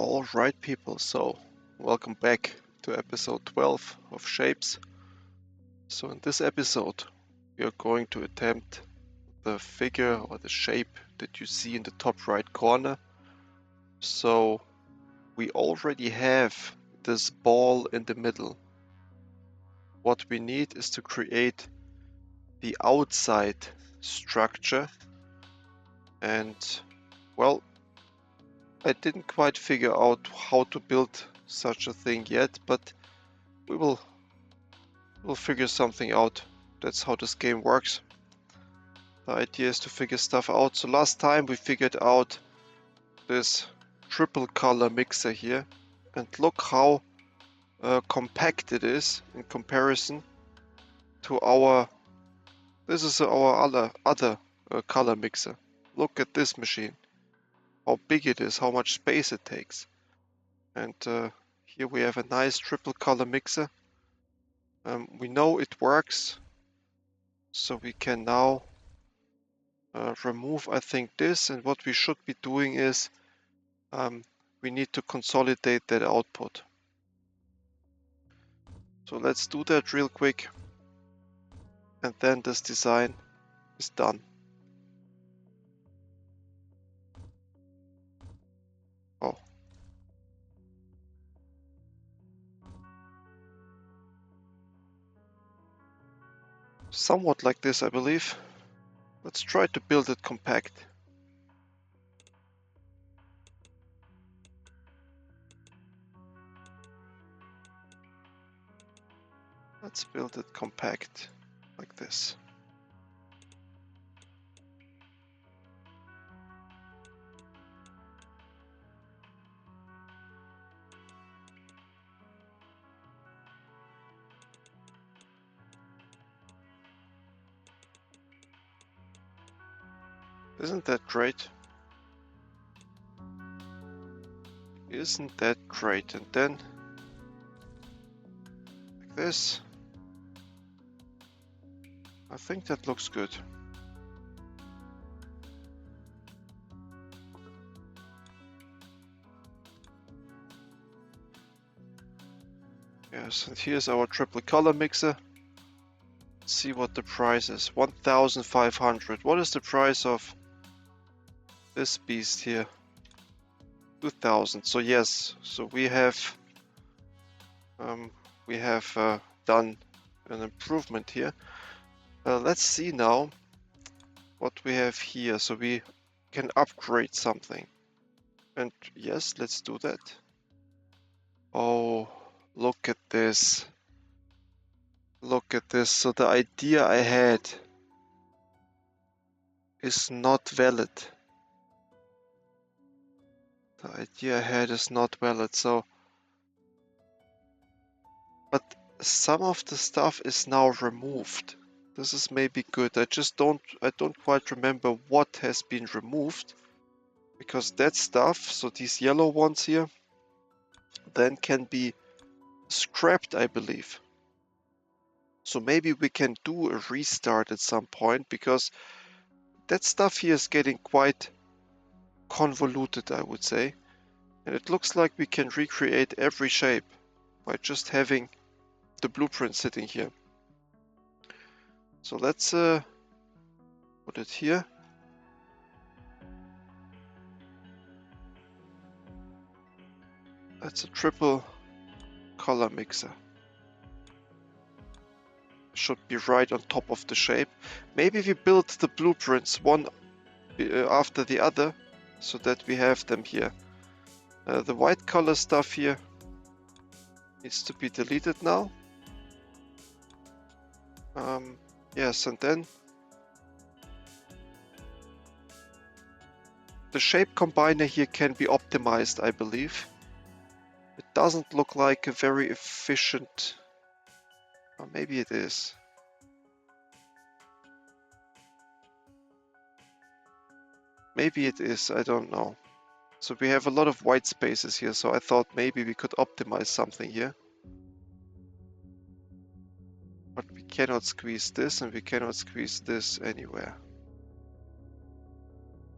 Alright people, so welcome back to episode 12 of Shapes. So in this episode we are going to attempt the figure or the shape that you see in the top right corner. So we already have this ball in the middle. What we need is to create the outside structure, and well, I didn't quite figure out how to build such a thing yet, but we'll figure something out. That's how this game works. The idea is to figure stuff out. So last time we figured out this triple color mixer here, and look how compact it is in comparison to our other color mixer. Look at this machine, how big it is, how much space it takes. And here we have a nice triple color mixer. We know it works, so we can now remove, I think, this, and what we should be doing is we need to consolidate that output. So let's do that real quick, and then this design is done. Oh. Somewhat like this, I believe. Let's try to build it compact. Let's build it compact like this. Isn't that great? Isn't that great? And then like this. I think that looks good. Yes, and here's our triple color mixer. Let's see what the price is. 1,500. What is the price of this beast here? 2,000. So yes, so we have done an improvement here. Let's see now what we have here. So we can upgrade something. And yes, let's do that. Oh, look at this. Look at this. So the idea I had is not valid. The idea I had is not valid. So, but some of the stuff is now removed. This is maybe good. I don't quite remember what has been removed, because that stuff, so these yellow ones here, then can be scrapped, I believe. So maybe we can do a restart at some point, because that stuff here is getting quite convoluted, I would say. And it looks like we can recreate every shape by just having the blueprint sitting here. So let's put it here. That's a triple color mixer. Should be right on top of the shape. Maybe we build the blueprints one after the other, so that we have them here. The white color stuff here needs to be deleted now. Yes, and then the shape combiner here can be optimized, I believe. It doesn't look like a very efficient, or maybe it is. Maybe it is, I don't know. So we have a lot of white spaces here, so I thought maybe we could optimize something here. But we cannot squeeze this, and we cannot squeeze this anywhere.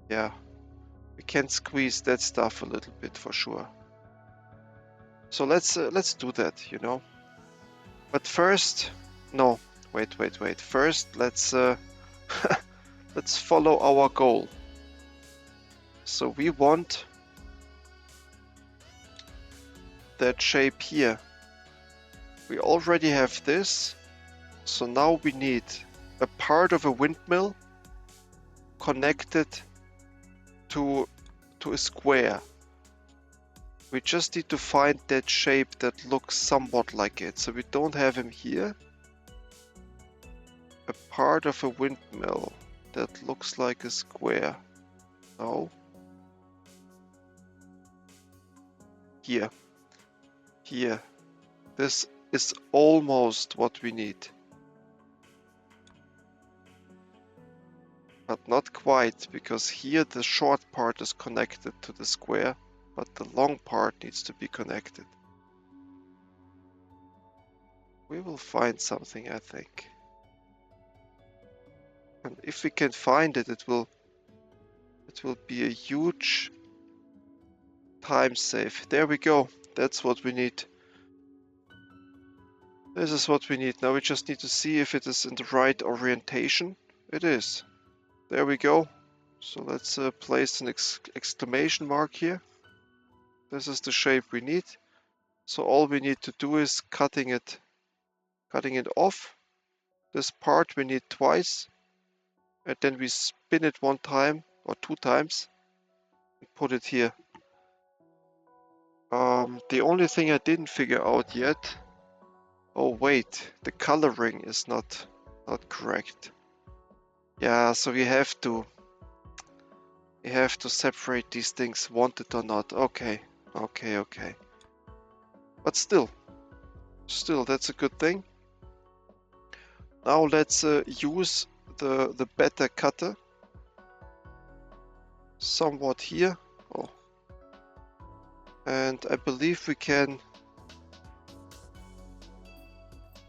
Yeah, we can squeeze that stuff a little bit for sure. So let's do that, you know. But first, no, wait. First, let's let's follow our goal. So we want that shape here. We already have this, so now we need a part of a windmill connected to a square. We just need to find that shape that looks somewhat like it. So we don't have him here. A part of a windmill that looks like a square. No. Here. Here. This is almost what we need. But not quite, because here the short part is connected to the square, but the long part needs to be connected. We will find something, I think. And if we can find it, it will be a huge time save. There we go. That's what we need. This is what we need. Now we just need to see if it is in the right orientation. It is. There we go. So let's place an exclamation mark here. This is the shape we need. So all we need to do is cutting it off. This part we need twice. And then we spin it one time or two times and put it here. The only thing I didn't figure out yet. Oh wait, the coloring is not correct. Yeah, so we have to separate these things, want it or not. Okay. But still, that's a good thing. Now let's use the better cutter somewhat here. Oh. And I believe we can.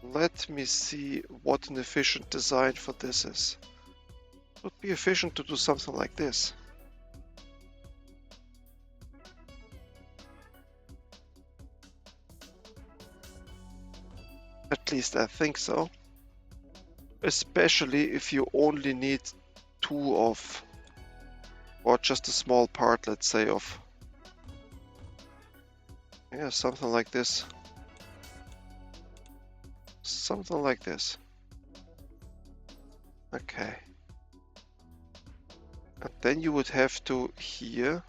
Let me see what an efficient design for this is. It would be efficient to do something like this. At least I think so. Especially if you only need two of, or just a small part, let's say, of. Yeah, something like this. Something like this. Okay. And then you would have to here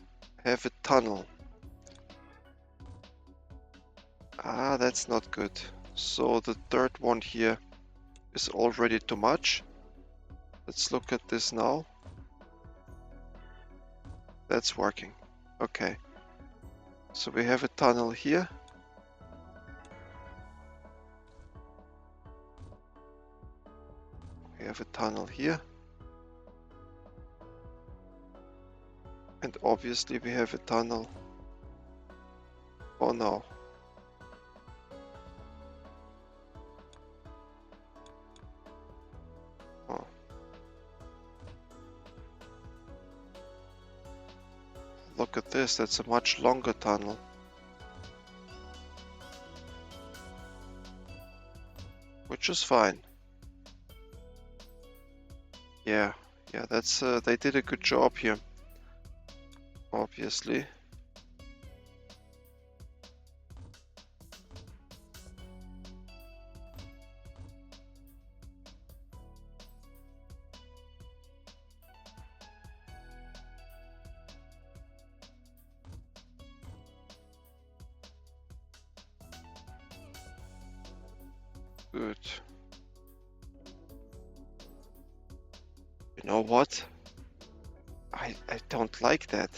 have a tunnel. Ah, that's not good. So the third one here is already too much. Let's look at this now. That's working. Okay. So we have a tunnel here. We have a tunnel here. And obviously we have a tunnel. Oh no. Oh. Look at this, that's a much longer tunnel. Which is fine. Yeah, that's they did a good job here. Obviously. Good. You know what? I don't like that.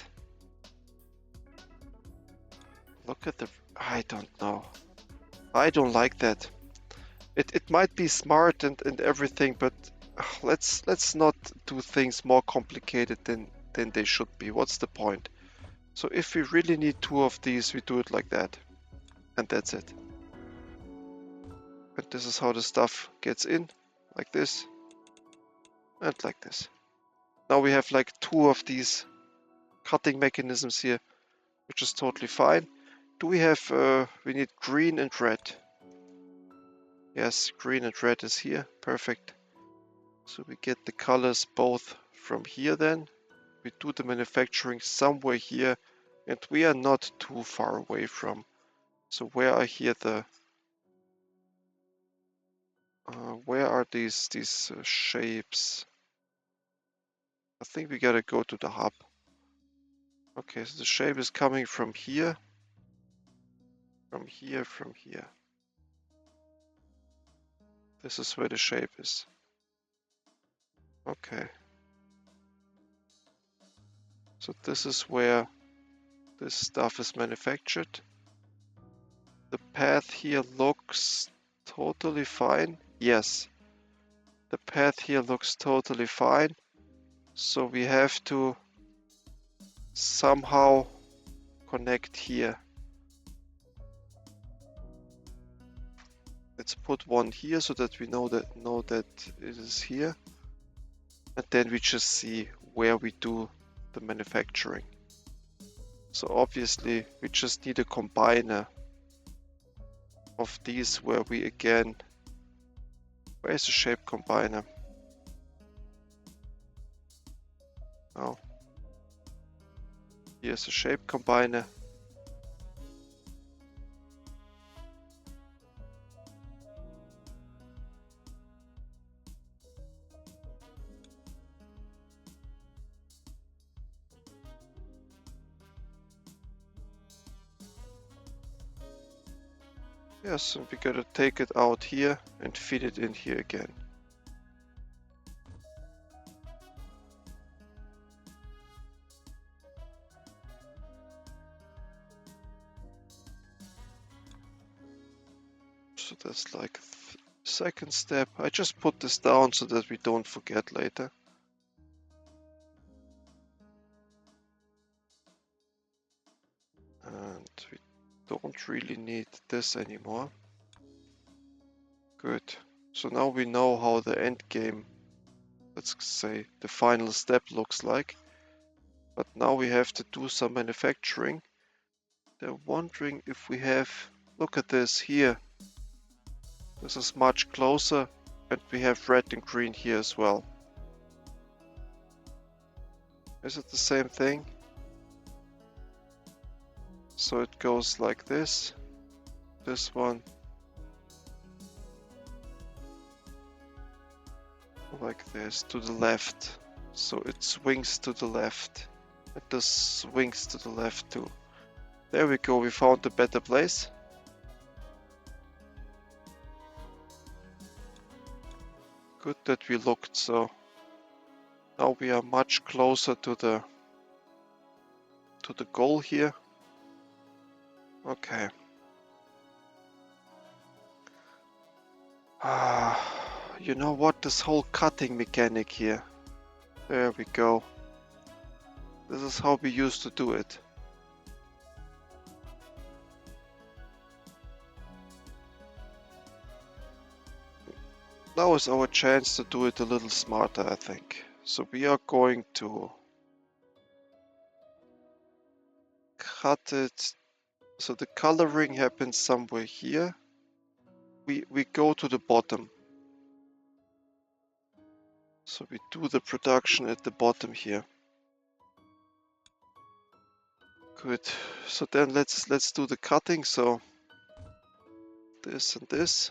Look at the... I don't know. I don't like that. It might be smart and everything, but let's not do things more complicated than they should be. What's the point? So if we really need two of these, we do it like that. And that's it. And this is how the stuff gets in, like this, and like this. Now we have like two of these cutting mechanisms here, which is totally fine. Do we have, we need green and red. Yes, green and red is here, perfect. So we get the colors both from here then. We do the manufacturing somewhere here, and we are not too far away from. So where are here the, where are these shapes? I think we gotta go to the hub. Okay, so the shape is coming from here, from here, from here. This is where the shape is. Okay. So this is where this stuff is manufactured. The path here looks totally fine. Yes, the path here looks totally fine. So we have to somehow connect here. Let's put one here so that we know that it is here. And then we just see where we do the manufacturing. So obviously we just need a combiner of these where we again, where's the shape combiner? Oh, here's a shape combiner. Yes, and we gotta take it out here and feed it in here again. So that's like second step. I just put this down so that we don't forget later. And we don't really need this anymore. Good. So now we know how the end game, let's say the final step looks like. But now we have to do some manufacturing. They're wondering if we have, look at this here. This is much closer, and we have red and green here as well. Is it the same thing? So it goes like this one, like this, to the left. So it swings to the left. And this swings to the left too. There we go, we found a better place. Good that we looked, so now we are much closer to the goal here. Okay. You know what? This whole cutting mechanic here. There we go. This is how we used to do it. Now is our chance to do it a little smarter, I think. So we are going to cut it. So the coloring happens somewhere here. We go to the bottom. So we do the production at the bottom here. Good. So then let's do the cutting. So this and this.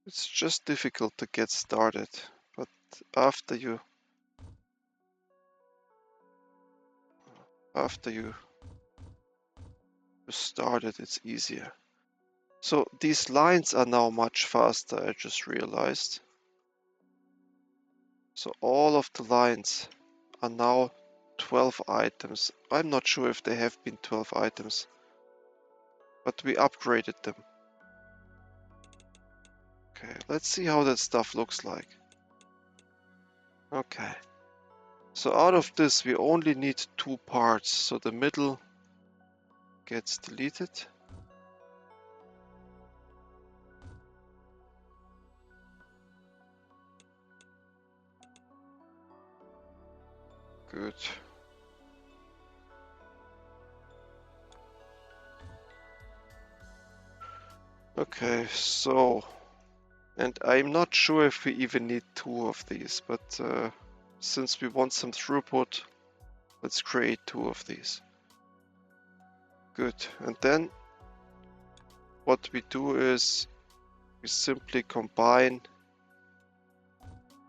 It's just difficult to get started, but after you started, it's easier. So these lines are now much faster, I just realized. So all of the lines are now 12 items. I'm not sure if they have been 12 items, but we upgraded them. Okay, let's see how that stuff looks like. Okay. So out of this, we only need 2 parts. So the middle gets deleted. Good. Okay, so, and I'm not sure if we even need 2 of these, but since we want some throughput, let's create 2 of these. Good, and then what we do is we simply combine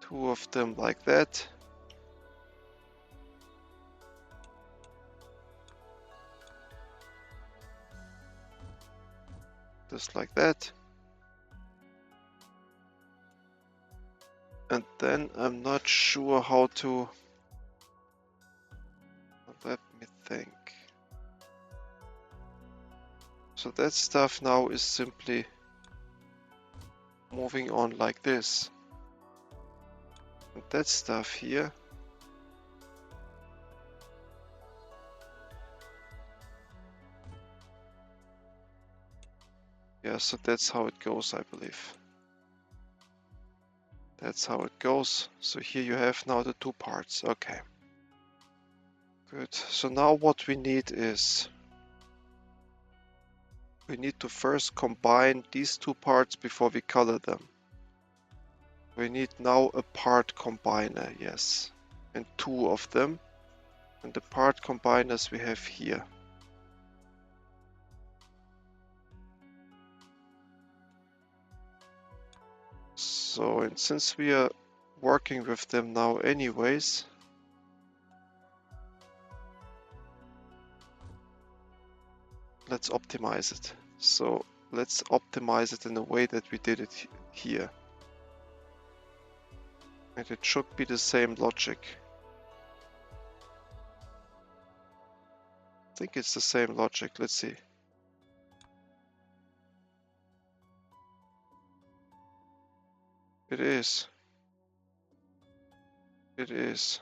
2 of them like that. Just like that. And then I'm not sure how to... Let me think. So that stuff now is simply moving on like this. And that stuff here yeah, so that's how it goes, I believe. That's how it goes. So here you have now the 2 parts. Okay. Good. So now what we need is we need to first combine these 2 parts before we color them. We need now a part combiner, yes. And 2 of them. And the part combiners we have here. So, and since we are working with them now anyways, let's optimize it. So let's optimize it in a way that we did it here. And it should be the same logic. I think it's the same logic. Let's see. It is. It is.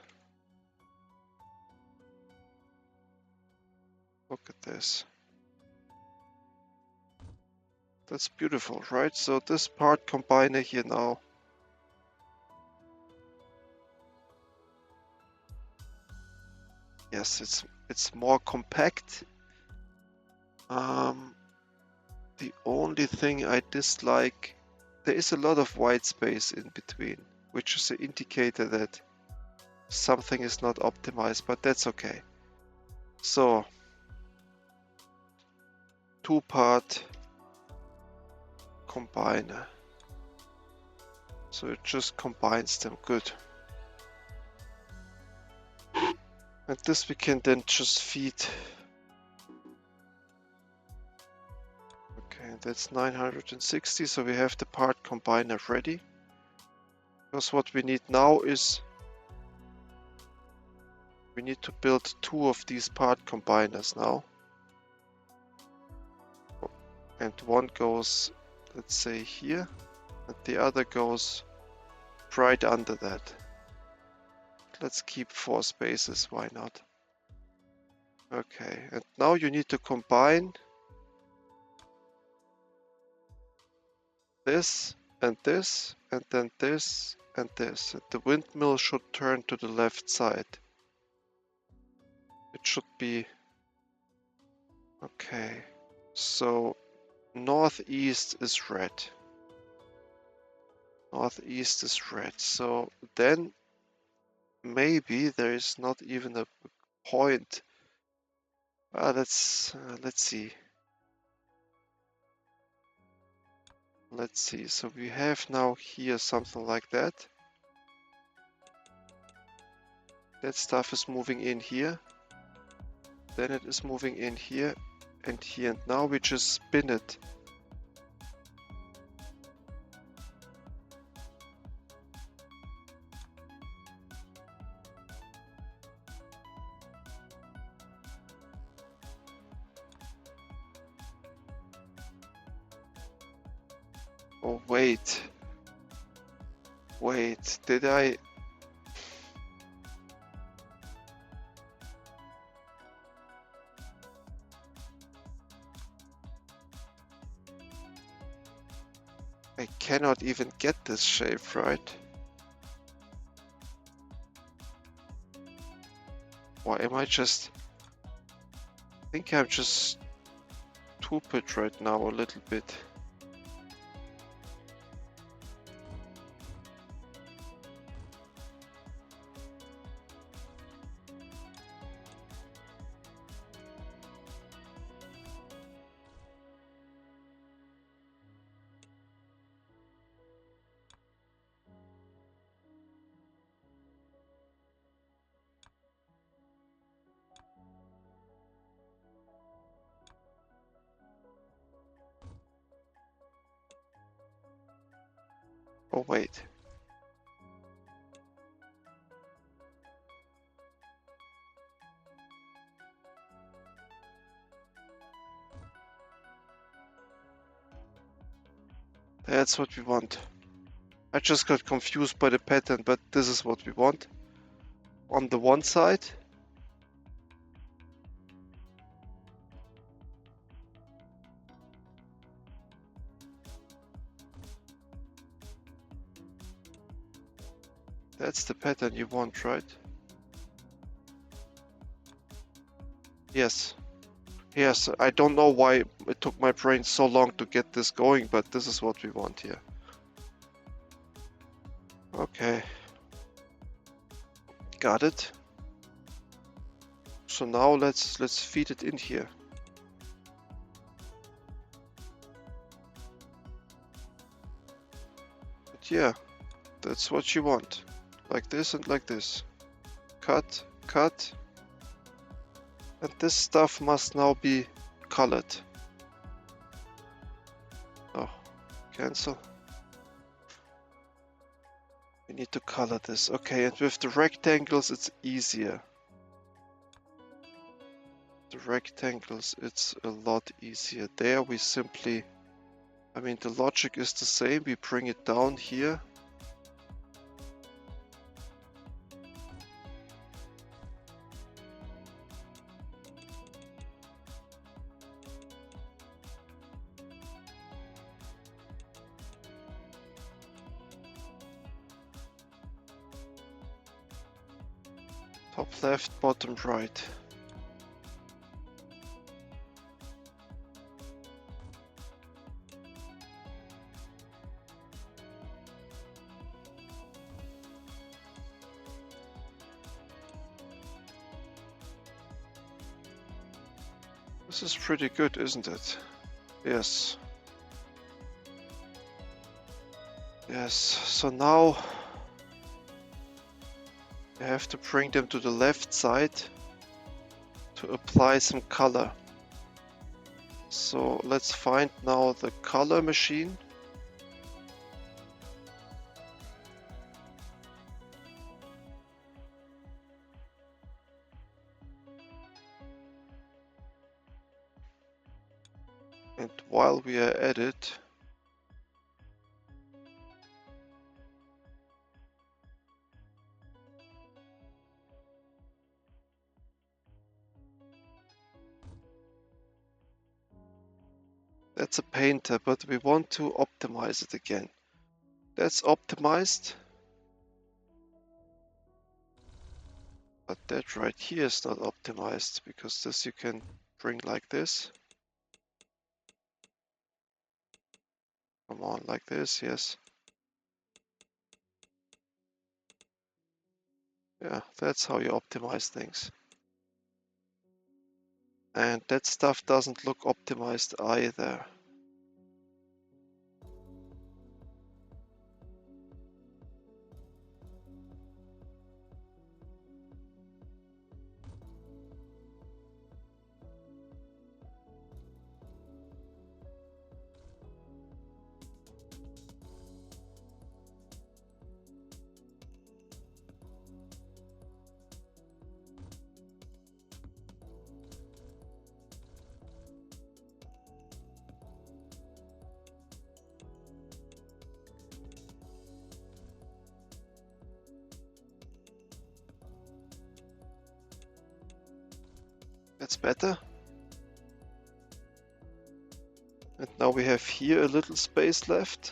Look at this. That's beautiful, right? So this part combiner here now. Yes, it's more compact. The only thing I dislike, there is a lot of white space in between, which is an indicator that something is not optimized, but that's okay. So 2-part combiner. So it just combines them. Good. And this we can then just feed. Okay, that's 960, so we have the part combiner ready. Because what we need now is we need to build 2 of these part combiners now. And one goes, let's say here, and the other goes right under that. Let's keep 4 spaces, why not? Okay, and now you need to combine this, and then this, and this. And the windmill should turn to the left side. It should be... Okay, so northeast is red. Northeast is red, so then maybe there is not even a point. Let's see. Let's see. So we have now here something like that. That stuff is moving in here. Then it is moving in here and here. And now we just spin it. Oh, wait. Wait, did I... I cannot even get this shape right. Why am I just... I think I'm just stupid right now a little bit. Oh wait. That's what we want. I just got confused by the pattern, but this is what we want. On the one side. That's the pattern you want, right? Yes. Yes, I don't know why it took my brain so long to get this going, but this is what we want here. Okay. Got it. So now let's feed it in here. But yeah, that's what you want. Like this and like this. Cut, cut. And this stuff must now be colored. Oh, cancel. We need to color this. Okay, and with the rectangles it's easier. The rectangles, it's a lot easier. There we simply... I mean, the logic is the same. We bring it down here. Top left, bottom right. This is pretty good, isn't it? Yes. Yes, so now I have to bring them to the left side to apply some color. So let's find now the color machine. And while we are at it, that's a painter, but we want to optimize it again. That's optimized. But that right here is not optimized, because this you can bring like this. Come on, like this, yes. Yeah, that's how you optimize things. And that stuff doesn't look optimized either. That's better. And now we have here a little space left.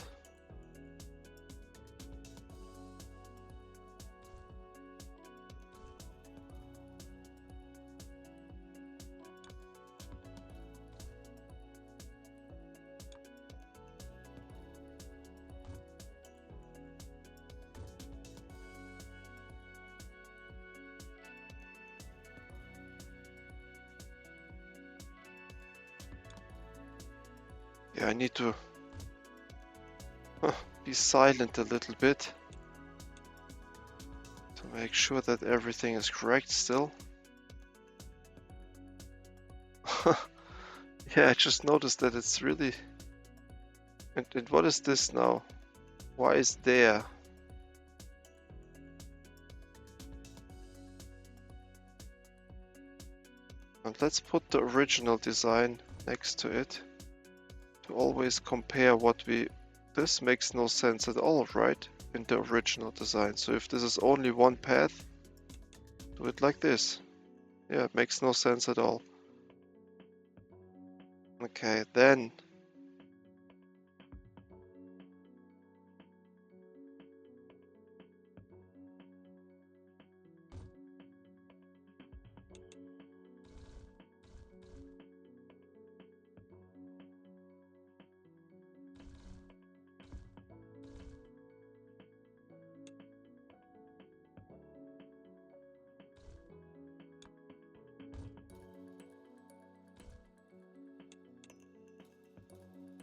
Okay, I need to be silent a little bit to make sure that everything is correct still. Yeah, I just noticed that it's really... And what is this now? Why is there? And let's put the original design next to it to always compare what we... This makes no sense at all, right? In the original design. So if this is only one path, do it like this. Yeah, it makes no sense at all. Okay, then...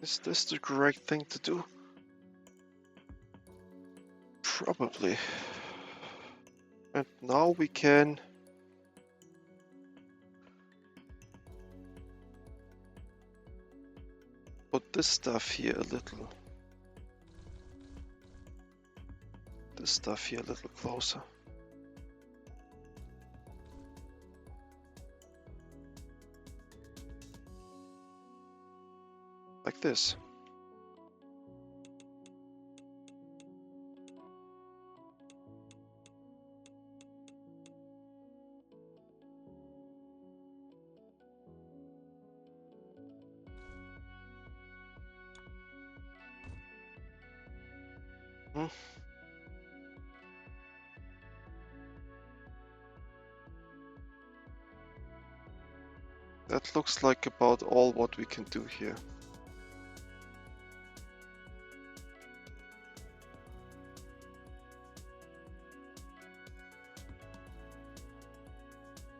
Is this the correct thing to do? Probably. And now we can... put this stuff here a little... This stuff here a little closer. Like this. That looks like about all what we can do here.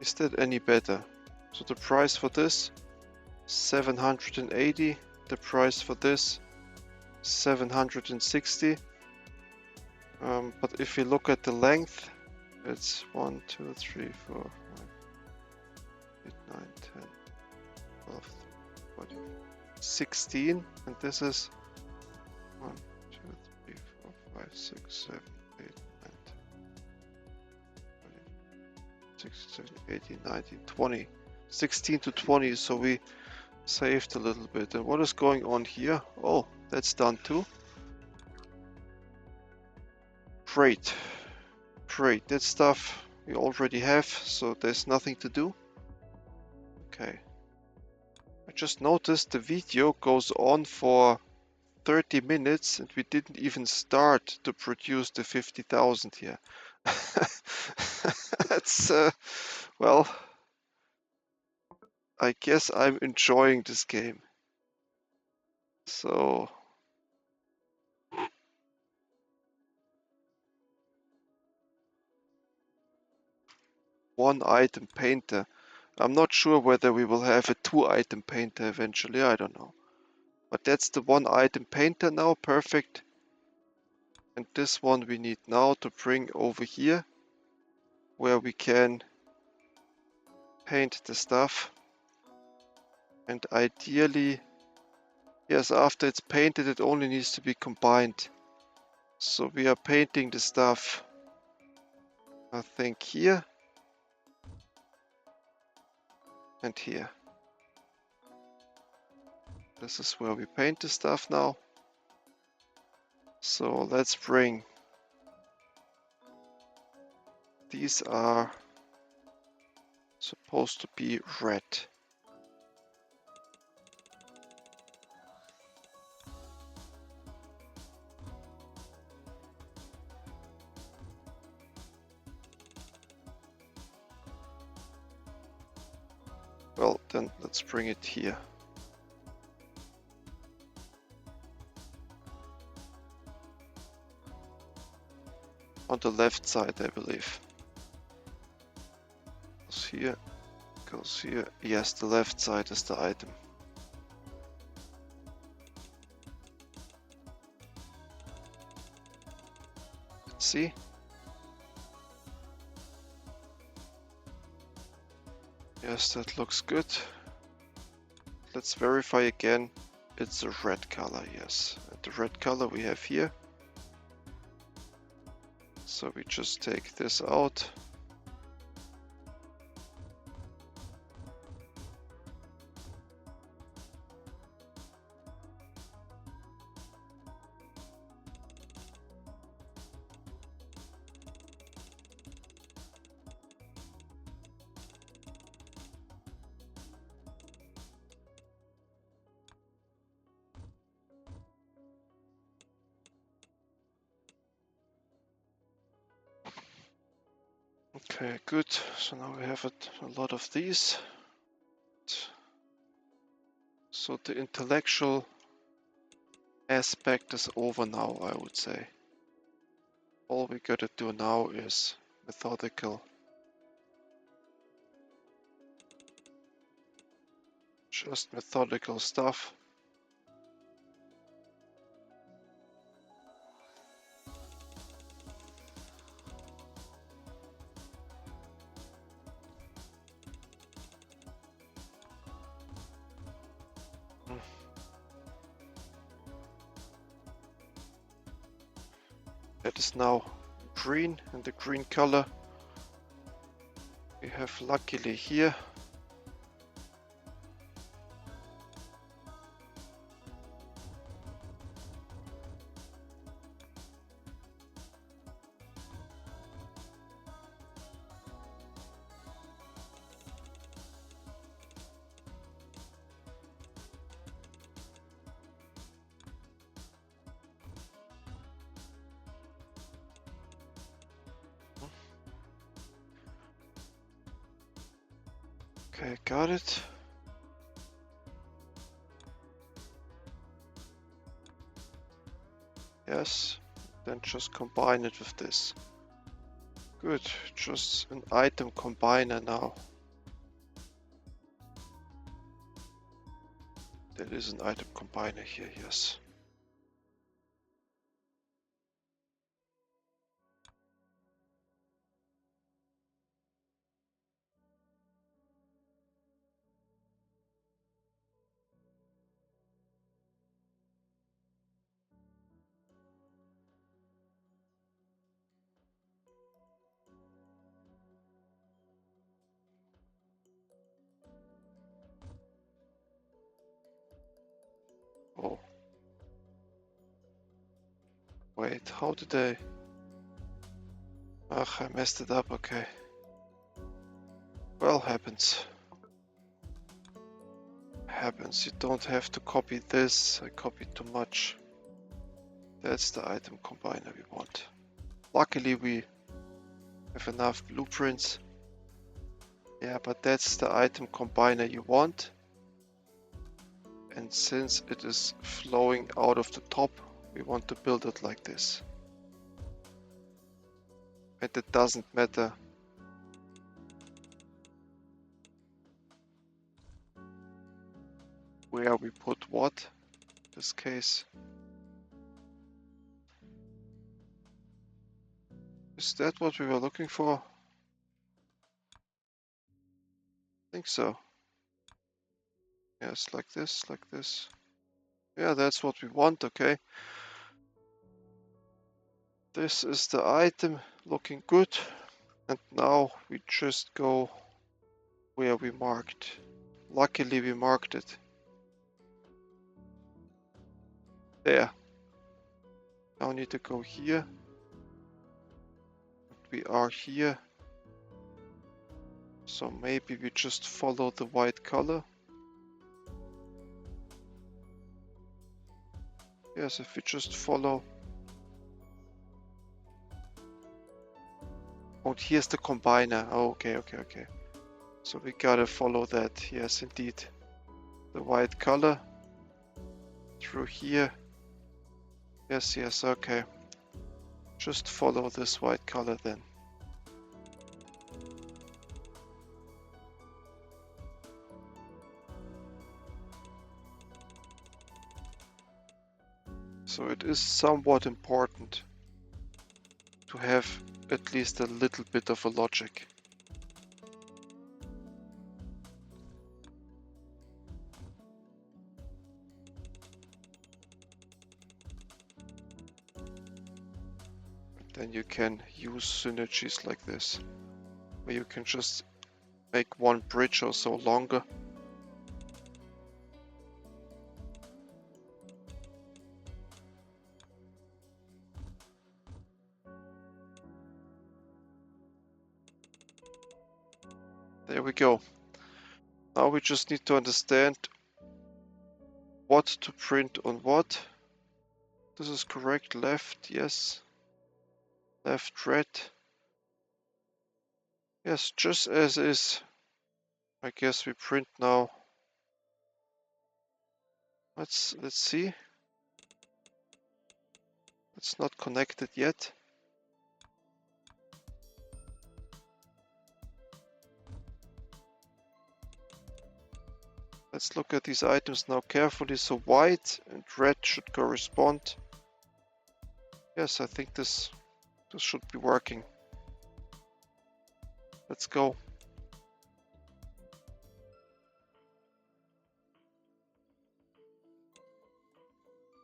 Is that any better? So the price for this, 780. The price for this, 760. But if we look at the length, it's 1, 2, 3, 4, 5, 8, 9, 10, 12, 14, 16. And this is 1, 2, 3, 4, 5, 6, 7, 8, 9, 10, 16, 17, 18, 19, 20. 16 to 20, so we saved a little bit. And what is going on here? Oh, that's done too. Great. Great. That stuff we already have, so there's nothing to do. Okay. I just noticed the video goes on for 30 minutes and we didn't even start to produce the 50,000 here. That's, well, I guess I'm enjoying this game. So... one item painter. I'm not sure whether we will have a 2-item painter eventually, I don't know. But that's the 1-item painter now, perfect. And this one we need now to bring over here, where we can paint the stuff. And ideally, yes, after it's painted it only needs to be combined. So we are painting the stuff, I think here. And here. This is where we paint the stuff now. So let's bring... These are supposed to be red. Well, then let's bring it here. On the left side, I believe. Goes here, goes here. Yes, the left side is the item. See? Yes, that looks good. Let's verify again. It's a red color, yes. And the red color we have here. So we just take this out. Okay, good. So now we have a lot of these. So the intellectual aspect is over now, I would say. All we gotta do now is methodical. Just methodical stuff. That is now green, and the green color we have luckily here. Okay, got it. Yes, then just combine it with this. Good, just an item combiner now. There is an item combiner here, yes. Oh. Wait, how did I... Ugh, I messed it up, okay. Well, happens. Happens, you don't have to copy this, I copied too much. That's the item combiner we want. Luckily we have enough blueprints. Yeah, but that's the item combiner you want. And since it is flowing out of the top, we want to build it like this. And it doesn't matter where we put what, in this case. Is that what we were looking for? I think so. Yes, like this, like this. Yeah, that's what we want, okay. This is the item, looking good. And now we just go where we marked. Luckily we marked it. There. Now we need to go here. We are here. So maybe we just follow the white color. Yes, if we just follow. Oh, here's the combiner. Oh, okay. So we gotta follow that. Yes, indeed. The white color through here. Yes, okay. Just follow this white color then. So it is somewhat important. to have at least a little bit of a logic. Then you can use synergies like this, where you can just make one bridge or so longer. There we go. Now we just need to understand what to print on what. This is correct. Left, yes. Left, right. Yes, just as is. I guess we print now. Let's see. It's not connected yet. Let's look at these items now carefully. So white and red should correspond. Yes, I think this should be working. Let's go.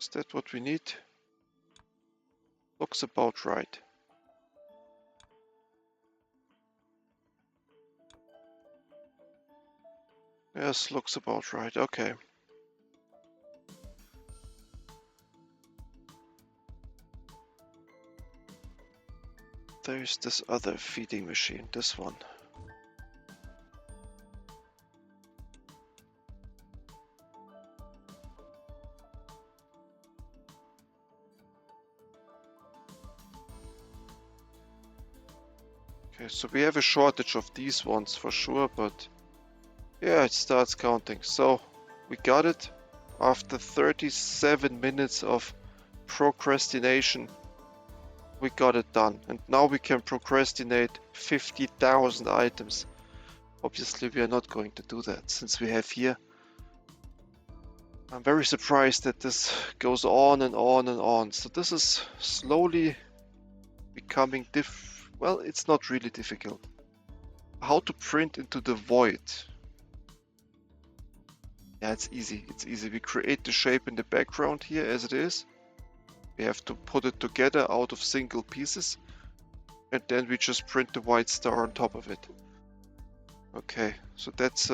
Is that what we need? Looks about right. Yes, looks about right. Okay. There's this other feeding machine, this one. Okay, so we have a shortage of these ones for sure, but yeah, it starts counting. So we got it after 37 minutes of procrastination. We got it done, and now we can procrastinate 50,000 items. Obviously we are not going to do that since we have here. I'm very surprised that this goes on and on and on. So this is slowly becoming well, it's not really difficult. How to print into the void. Yeah, it's easy. It's easy. We create the shape in the background here as it is. We have to put it together out of single pieces. And then we just print the white star on top of it. Okay, so that's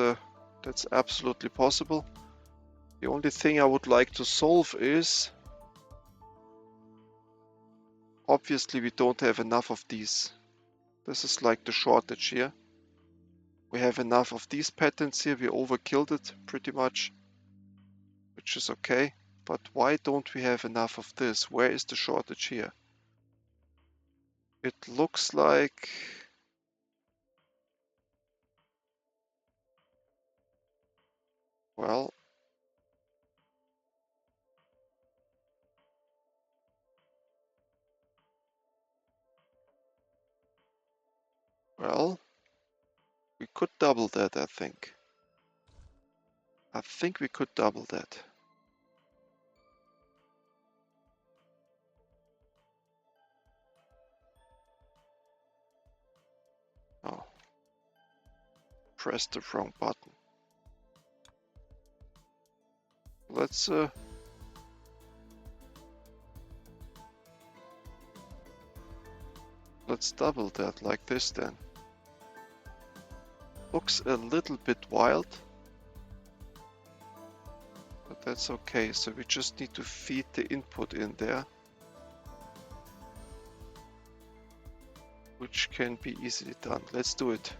absolutely possible. The only thing I would like to solve is, obviously we don't have enough of these. This is like the shortage here. We have enough of these patterns here. We overkilled it pretty much, which is okay. But why don't we have enough of this? Where is the shortage here? It looks like... Well... Well... We could double that, I think. I think we could double that. Oh. Pressed the wrong button. Let's double that like this then. Looks a little bit wild, but that's okay. So we just need to feed the input in there, which can be easily done. Let's do it.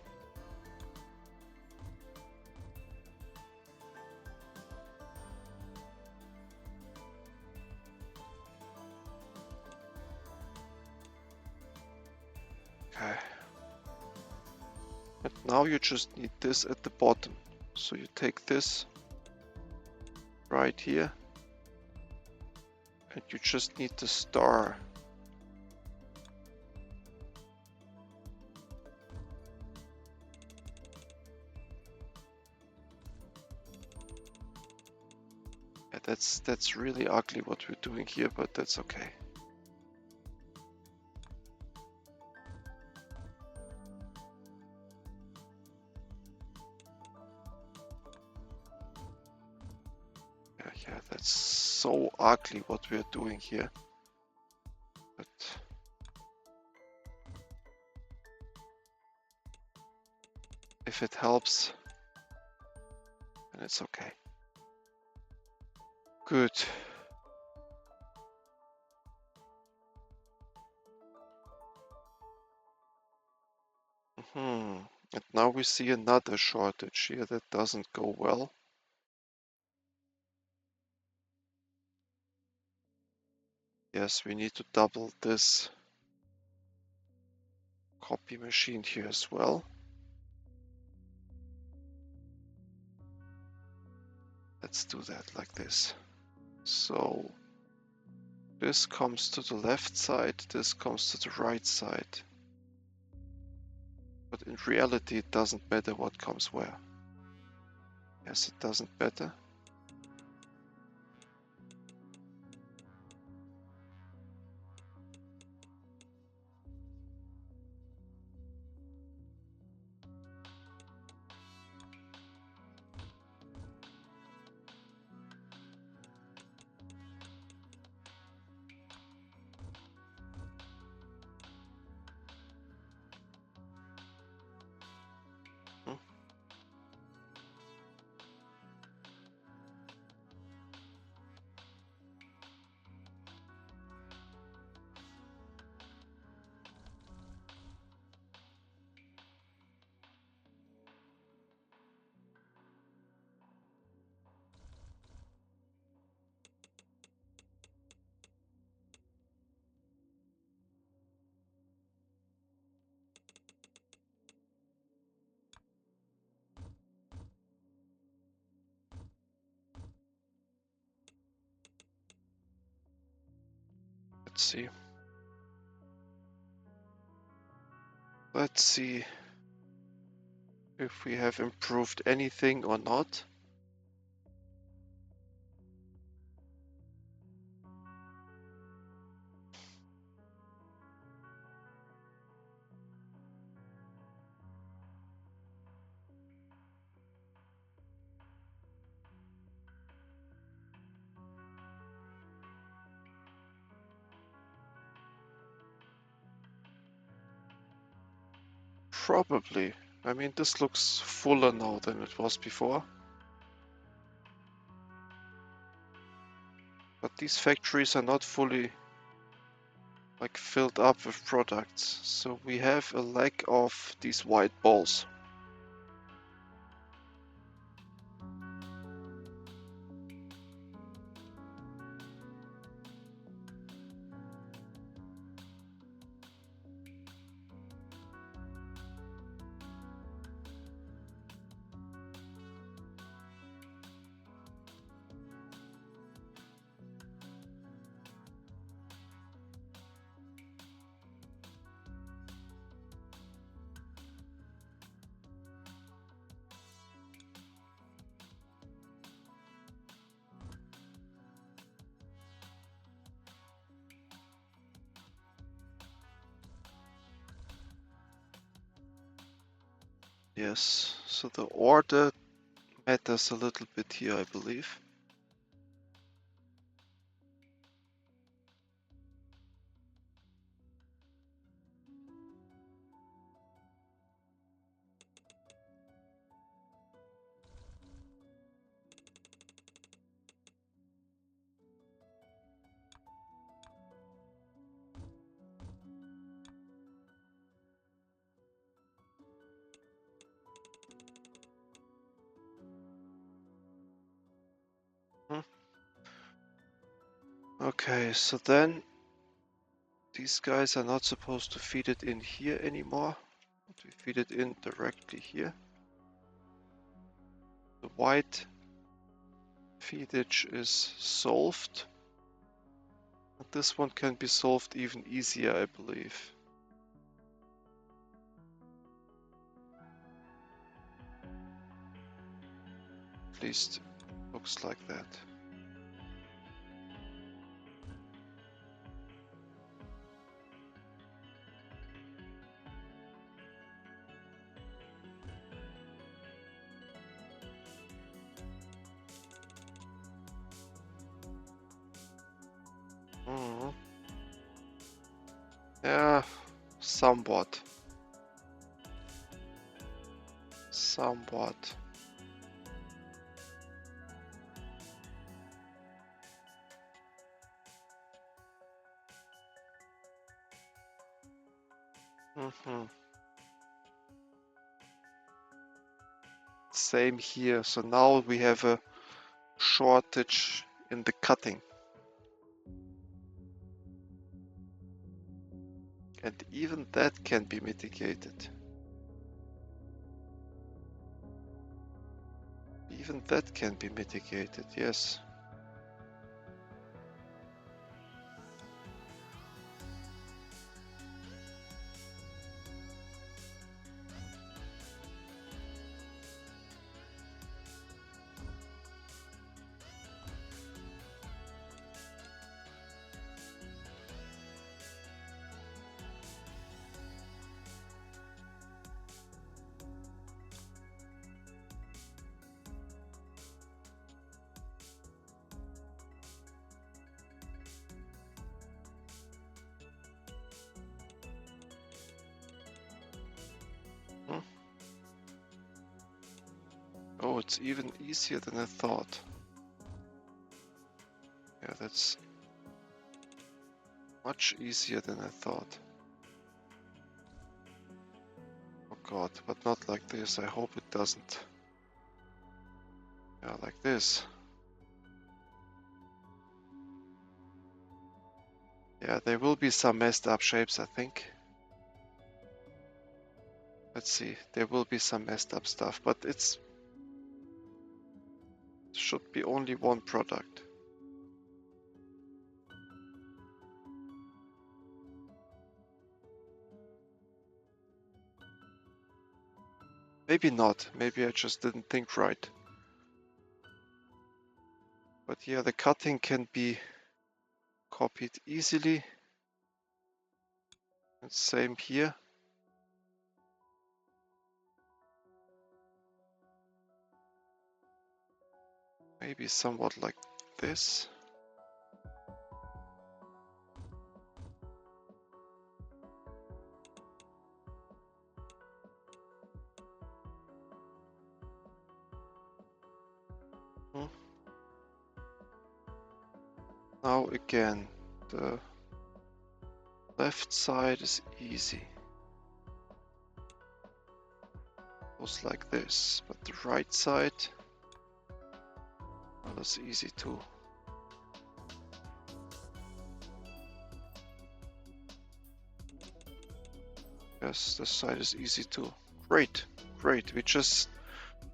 Okay. And now you just need this at the bottom. So you take this right here and you just need the star. Yeah, that's really ugly what we're doing here, but that's okay. ugly what we're doing here. But if it helps, then it's okay. Good. And now we see another shortage here that doesn't go well. Yes, we need to double this copy machine here as well. Let's do that like this. So this comes to the left side, this comes to the right side. But in reality, it doesn't matter what comes where. Yes, it doesn't matter. Hmm. Let's see. Let's see if we have improved anything or not. Probably. I mean, this looks fuller now than it was before. But these factories are not fully like filled up with products. So we have a lack of these white balls. Yes, so the order matters a little bit here, I believe. Okay, so then these guys are not supposed to feed it in here anymore. We feed it in directly here. The white feedage is solved. And this one can be solved even easier, I believe. At least looks like that. Mhm. Yeah, somewhat. Somewhat. Mhm. Same here. So now we have a shortage in the cutting. And even that can be mitigated. Even that can be mitigated, yes. Hmm? Oh, it's even easier than I thought. Yeah, that's much easier than I thought. Oh god, but not like this. I hope it doesn't. Yeah, like this. Yeah, there will be some messed up shapes, I think. Let's see. There will be some messed up stuff, but it should be only one product. Maybe not. Maybe I just didn't think right. But yeah, the cutting can be copied easily. And same here. Maybe somewhat like this. Hmm. Now again, the left side is easy. Goes like this, but the right side, well, that's easy too. Yes, this side is easy too. Great, great.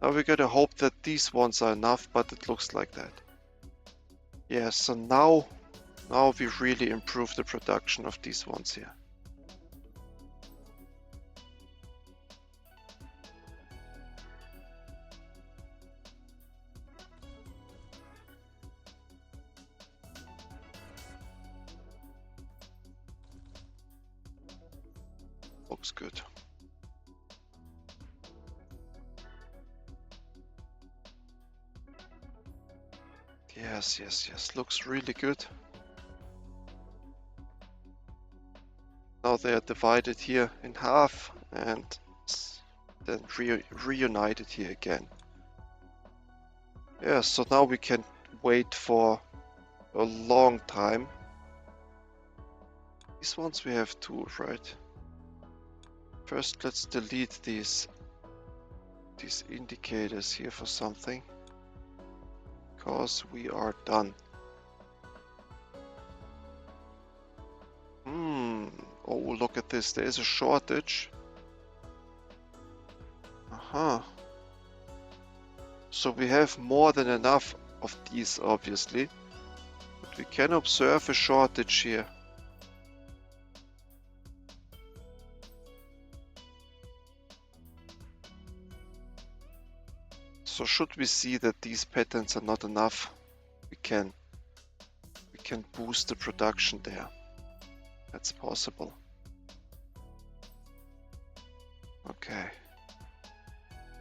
Now we gotta hope that these ones are enough, but it looks like that. Yeah, so now we really improve the production of these ones here. Looks good. Yes, yes, yes. Looks really good. Now they are divided here in half and then reunited here again. Yeah, so now we can wait for a long time. These ones we have two, right? First, let's delete these indicators here for something, because we are done. Oh, look at this. There is a shortage. So we have more than enough of these, obviously. But we can observe a shortage here. So should we see that these patterns are not enough, we can boost the production there. That's possible. Okay.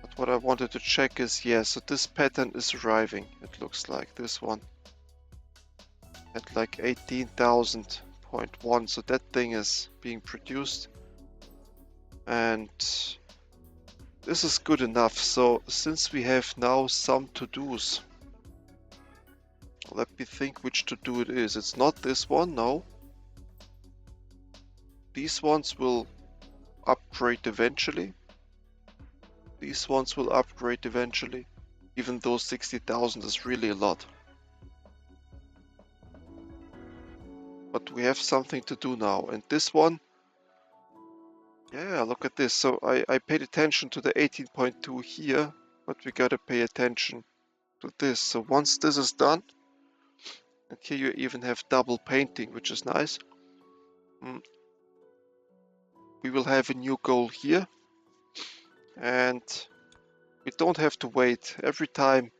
But what I wanted to check is, yeah, so this pattern is arriving. It looks like this one. at like 18,000.1. So that thing is being produced. And this is good enough. So since we have now some to-dos, let me think which to-do it is. It's not this one, no. These ones will upgrade eventually. These ones will upgrade eventually. Even though 60,000 is really a lot. But we have something to do now. And this one, yeah, look at this. So I paid attention to the 18.2 here, but we gotta pay attention to this. So once this is done, and here you even have double painting, which is nice. We will have a new goal here. And we don't have to wait. Every time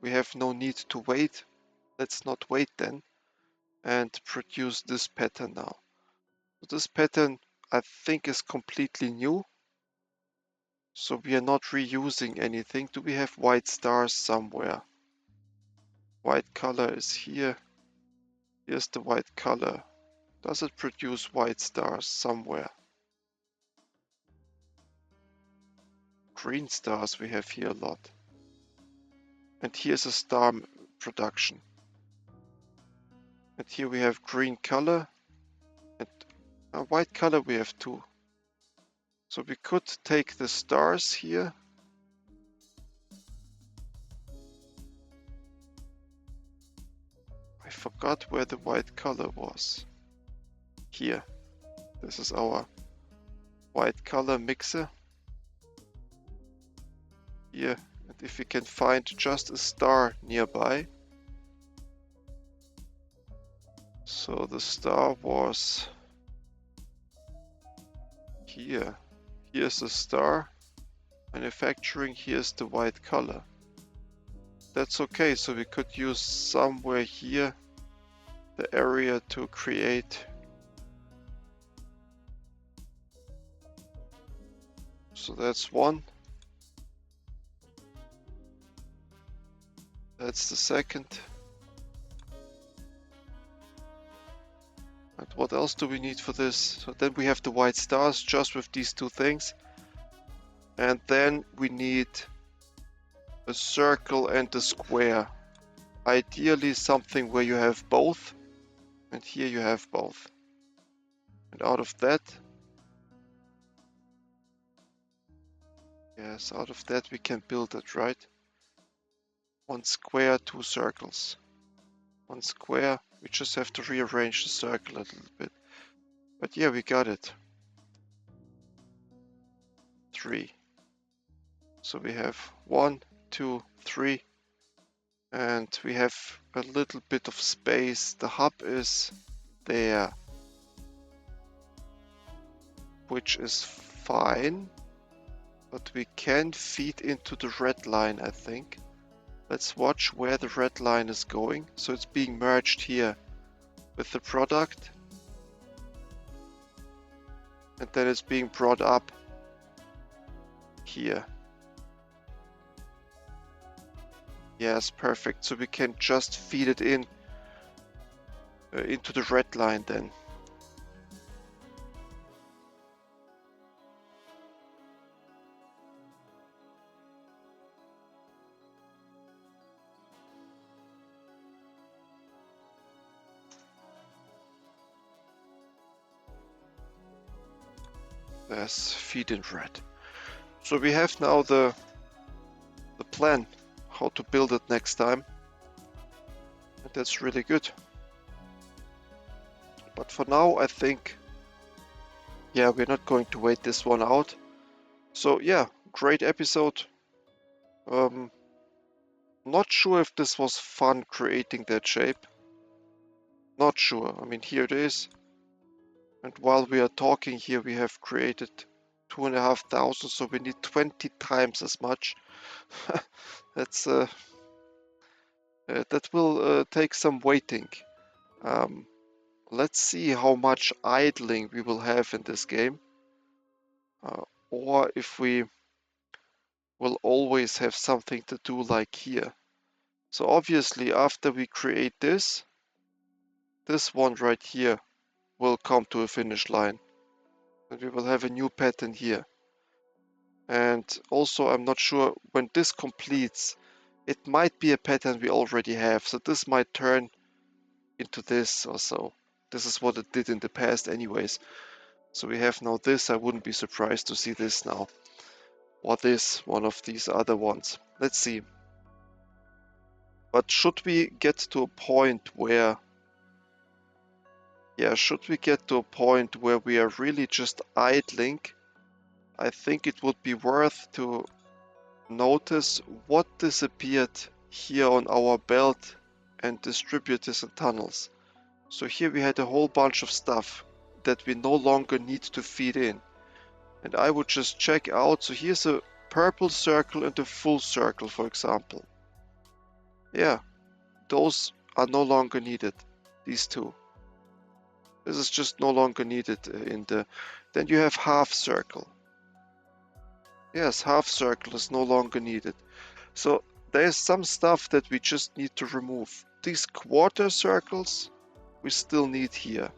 we have no need to wait. Let's not wait then. And produce this pattern now. So this pattern, I think, is completely new. So we are not reusing anything. Do we have white stars somewhere? White color is here. Here's the white color. Does it produce white stars somewhere? Green stars we have here a lot. And here's a star production. And here we have green color. And a white color we have too. So we could take the stars here. I forgot where the white color was. Here. This is our white color mixer. Here. And if we can find just a star nearby. So the star was here. Here's the star. Manufacturing, here's the white color. That's okay, so we could use somewhere here the area to create. So that's one. That's the second. And what else do we need for this? So then we have the white stars just with these two things. And then we need a circle and a square. Ideally something where you have both. And here you have both. And out of that, yes, out of that we can build it, right? One square, two circles. One square, we just have to rearrange the circle a little bit. But yeah, we got it. 3. So we have 1, 2, 3. And we have a little bit of space. The hub is there. Which is fine. But we can feed into the red line, I think. Let's watch where the red line is going. So it's being merged here with the product. And then it's being brought up here. Yes, perfect. So we can just feed it in into the red line then. There's feed in red. So we have now the plan how to build it next time. And that's really good. But for now, I think, yeah, we're not going to wait this one out. So yeah, great episode. Not sure if this was fun creating that shape. Not sure. I mean, here it is. And while we are talking here, we have created 2,500, so we need 20 times as much. That's that will take some waiting. Let's see how much idling we will have in this game, or if we will always have something to do like here. So obviously after we create this, this one right here will come to a finish line. And we will have a new pattern here. And also I'm not sure when this completes, it might be a pattern we already have. So this might turn into this or so. This is what it did in the past anyways. So we have now this. I wouldn't be surprised to see this now. Or this, one of these other ones. Let's see. But should we get to a point where... Yeah, should we get to a point where we are really just idling, I think it would be worth to notice what disappeared here on our belt and distributors and tunnels. So here we had a whole bunch of stuff that we no longer need to feed in. And I would just check out. So here's a purple circle and a full circle, for example. Yeah, those are no longer needed, these two. This is just no longer needed in the... Then you have half circle. Yes, half circle is no longer needed. So there's some stuff that we just need to remove. These quarter circles we still need here.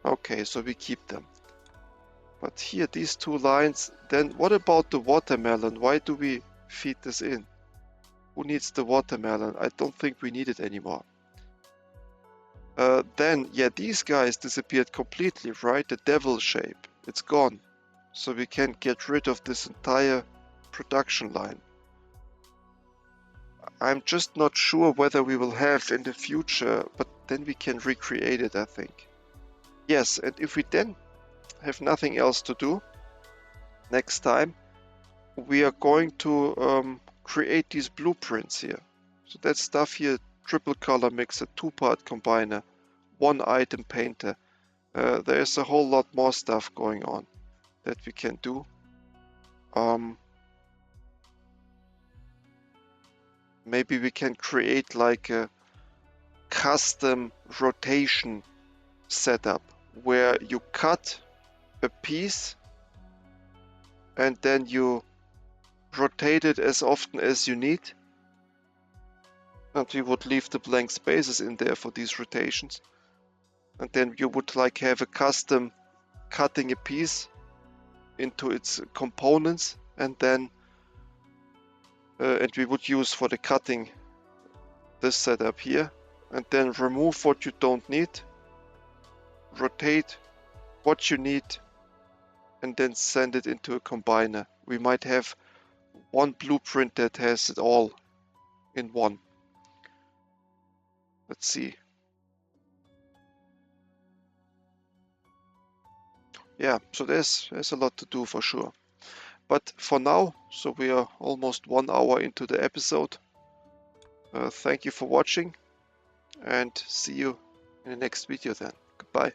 Okay, so we keep them. But here, these two lines, then what about the watermelon? Why do we feed this in? Who needs the watermelon? I don't think we need it anymore. Then, yeah, these guys disappeared completely, right? The devil shape, it's gone. So we can get rid of this entire production line. I'm just not sure whether we will have in the future, but then we can recreate it, I think. Yes, and if we then have nothing else to do, next time we are going to create these blueprints here. So that stuff here, triple color mixer, 2-part combiner, 1-item painter. There's a whole lot more stuff going on that we can do. Maybe we can create like a custom rotation setup where you cut a piece and then you rotate it as often as you need. And we would leave the blank spaces in there for these rotations. And then you would like have a custom cutting a piece into its components, and then and we would use for the cutting this setup here, and then remove what you don't need, rotate what you need, and then send it into a combiner. We might have one blueprint that has it all in one. Let's see. Yeah, so there's a lot to do for sure. But for now, so we are almost 1 hour into the episode. Thank you for watching, and see you in the next video then. Goodbye.